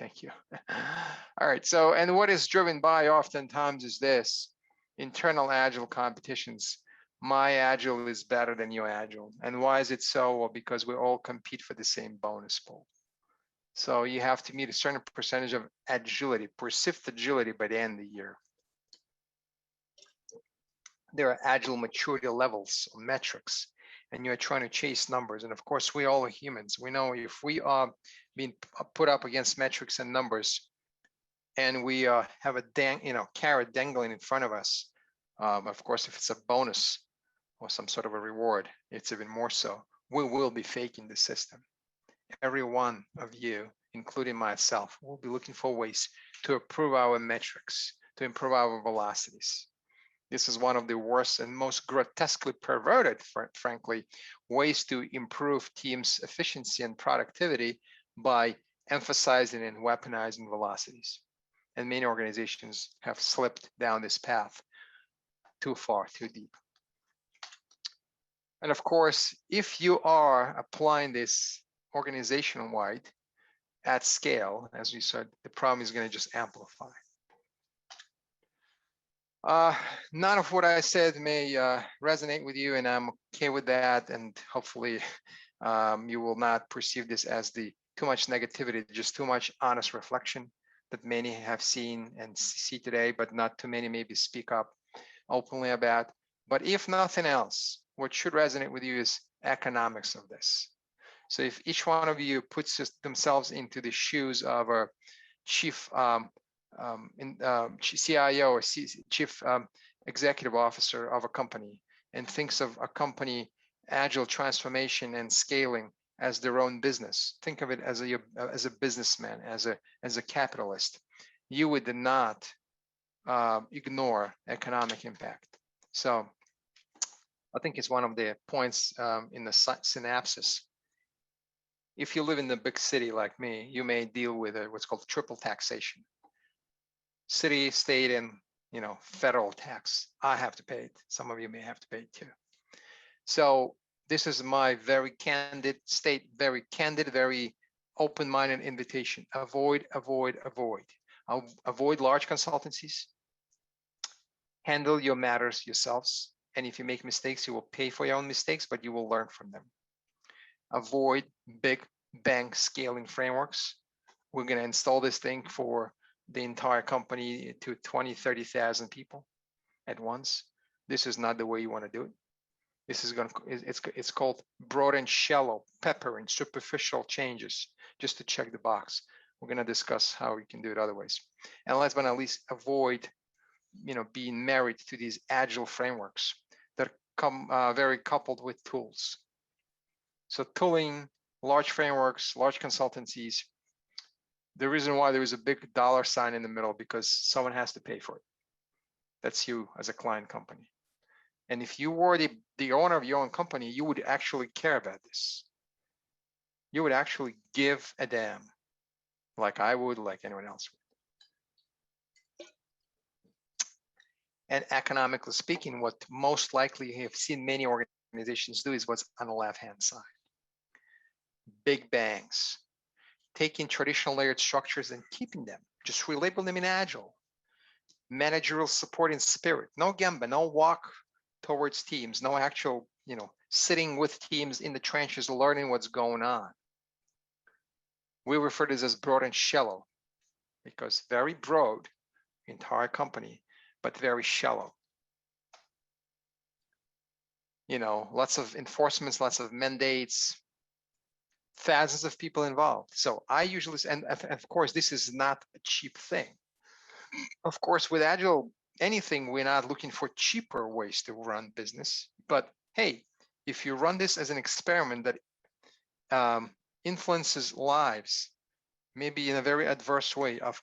Thank you. All right. So, and what is driven by oftentimes is this internal Agile competitions. My Agile is better than your Agile. And why is it so? Well, because we all compete for the same bonus pool. So you have to meet a certain percentage of agility, perceived agility by the end of the year. There are Agile maturity levels, or metrics, and you're trying to chase numbers. And of course, we all are humans. We know if we are being put up against metrics and numbers, and we have a carrot dangling in front of us, of course, if it's a bonus or some sort of a reward, it's even more so. We will be faking the system. Every one of you, including myself, will be looking for ways to improve our metrics, to improve our velocities. This is one of the worst and most grotesquely perverted, frankly, ways to improve teams' efficiency and productivity by emphasizing and weaponizing velocities. And many organizations have slipped down this path too far, too deep. And of course, if you are applying this organization-wide at scale, as we said, the problem is going to just amplify. None of what I said may resonate with you, and I'm okay with that. And hopefully you will not perceive this as too much negativity, just too much honest reflection that many have seen and see today, but not too many maybe speak up openly about. But if nothing else, what should resonate with you is economics of this. So if each one of you puts themselves into the shoes of a chief CIO or chief executive officer of a company and thinks of a company agile transformation and scaling as their own business, think of it as a businessman, as a capitalist, you would not ignore economic impact. So I think it's one of the points in the synapses. If you live in a big city like me, you may deal with what's called triple taxation. City, state, and federal tax. I have to pay it. Some of you may have to pay it too. So this is my very candid, very open-minded invitation. Avoid, avoid, avoid. Avoid large consultancies. Handle your matters yourselves. And if you make mistakes, you will pay for your own mistakes, but you will learn from them. Avoid big bang scaling frameworks. We're going to install this thing for the entire company to 20, 30,000 people at once. This is not the way you want to do it. This is it's called broad and shallow, pepper and superficial changes, just to check the box. We're going to discuss how we can do it otherwise. And last but not least, avoid, being married to these agile frameworks that come very coupled with tools. So tooling, large frameworks, large consultancies, the reason why there is a big dollar sign in the middle, because someone has to pay for it. That's you as a client company. And if you were the owner of your own company, you would actually care about this. You would actually give a damn, like I would, like anyone else would. And economically speaking, what most likely you have seen many organizations do is what's on the left-hand side. Big bangs. Taking traditional layered structures and keeping them, just relabel them in Agile. Managerial support in spirit, no Gemba, no walk towards teams, no actual, sitting with teams in the trenches, learning what's going on. We refer to this as broad and shallow, because very broad, entire company, but very shallow. Lots of enforcements, lots of mandates, thousands of people involved. So I usually, and of course, this is not a cheap thing. Of course, with Agile, anything, we're not looking for cheaper ways to run business. But hey, if you run this as an experiment that influences lives, maybe in a very adverse way, of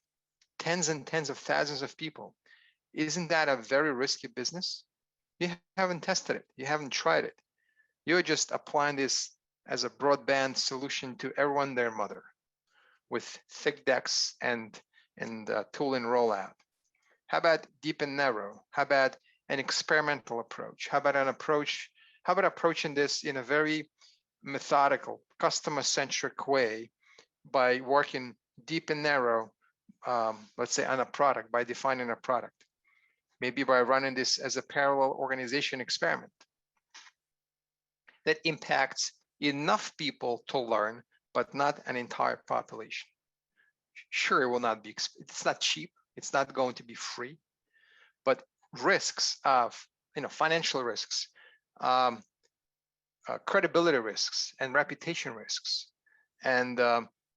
tens and tens of thousands of people, isn't that a very risky business? You haven't tested it. You haven't tried it. You're just applying this as a broadband solution to everyone, their mother, with thick decks and tool and rollout. How about deep and narrow? How about an experimental approach? How about approaching this in a very methodical, customer-centric way by working deep and narrow, let's say on a product, by defining a product, maybe by running this as a parallel organization experiment that impacts enough people to learn, but not an entire population. Sure, it will not be, it's not cheap, it's not going to be free, but risks of, financial risks, credibility risks, and reputation risks, and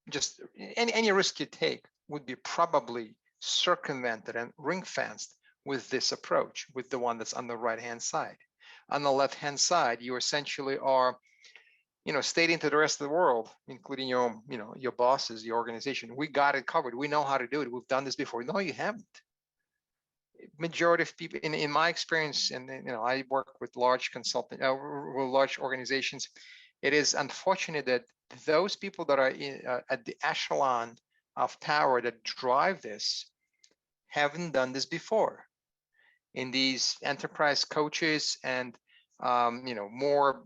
just any risk you take would be probably circumvented and ring-fenced with this approach, with the one that's on the right-hand side. On the left-hand side, you essentially are, stating to the rest of the world, including your, your bosses, your organization, we got it covered. We know how to do it. We've done this before. No, you haven't. Majority of people, in my experience, and I work with large consulting, large organizations. It is unfortunate that those people that are at the echelon of power that drive this haven't done this before. In these enterprise coaches and more,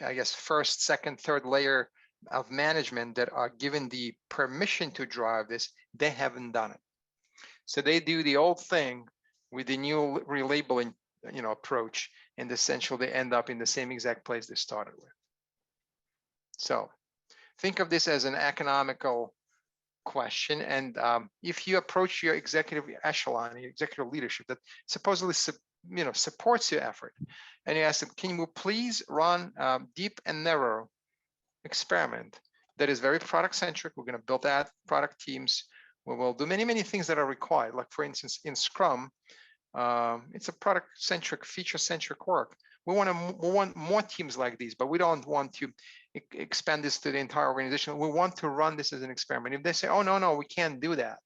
I guess first, second, third layer of management that are given the permission to drive this, they haven't done it. So they do the old thing with the new relabeling, approach, and essentially they end up in the same exact place they started with. So think of this as an economical question, and if you approach your executive echelon, your executive leadership that supposedly supports your effort, and you ask them, can you please run deep and narrow experiment that is very product centric? We're going to build that product teams. We will do many things that are required. Like for instance, in Scrum, it's a product centric, feature centric work. We want more teams like these, but we don't want to expand this to the entire organization. We want to run this as an experiment. If they say, oh, no, we can't do that,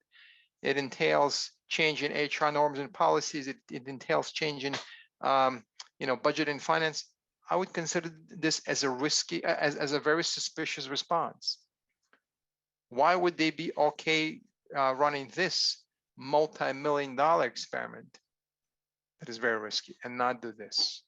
it entails changing HR norms and policies. It entails changing, budget and finance. I would consider this as a risky, as a very suspicious response. Why would they be okay running this multi-million-dollar experiment that is very risky and not do this?